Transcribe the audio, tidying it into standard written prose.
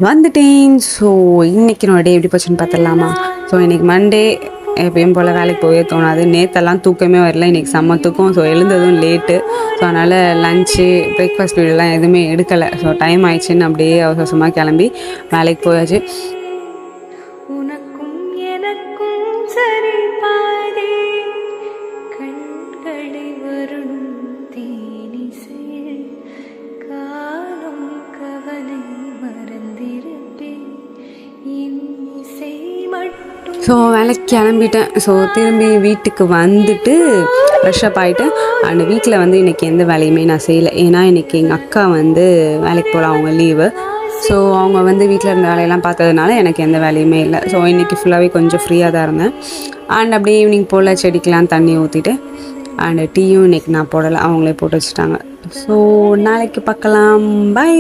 வந்துட்டேன். ஸோ இன்றைக்கி என்னோட டே எப்படி போச்சுன்னு பார்த்துடலாமா? ஸோ இன்றைக்கி மண்டே, எப்பயும் போல் வேலைக்கு போகவே தோணாது. நேற்றெல்லாம் தூக்கமே வரல, இன்றைக்கி செம்ம தூக்கம். ஸோ எழுந்ததும் லேட்டு. ஸோ அதனால் லன்ச்சு, பிரேக்ஃபாஸ்ட் வீடெல்லாம் எதுவுமே எடுக்கலை. ஸோ டைம் ஆயிடுச்சுன்னு அப்படியே அவசரமாக கிளம்பி வேலைக்கு போயாச்சு. ஸோ வேலைக்கு கிளம்பிட்டேன். ஸோ திரும்பி வீட்டுக்கு வந்துட்டு ஃப்ரெஷ்அப் ஆகிட்டு அந்த வீட்டில் வந்து இன்றைக்கி எந்த வேலையுமே நான் செய்யலை. ஏன்னா இன்றைக்கி எங்கள் அக்கா வந்து வேலைக்கு போகலாம், அவங்க லீவு. ஸோ அவங்க வந்து வீட்டில் இருந்த வேலையெல்லாம் பார்த்ததுனால எனக்கு எந்த வேலையுமே இல்லை. ஸோ இன்றைக்கி ஃபுல்லாகவே கொஞ்சம் ஃப்ரீயாக தான் இருந்தேன். அண்ட் அப்படியே ஈவினிங் போல் செடிக்கெலாம் தண்ணி ஊற்றிட்டு அண்ட் டீயும் இன்றைக்கி நான் போடலை, அவங்களே போட்டு வச்சுட்டாங்க. ஸோ நாளைக்கு பார்க்கலாம். பை.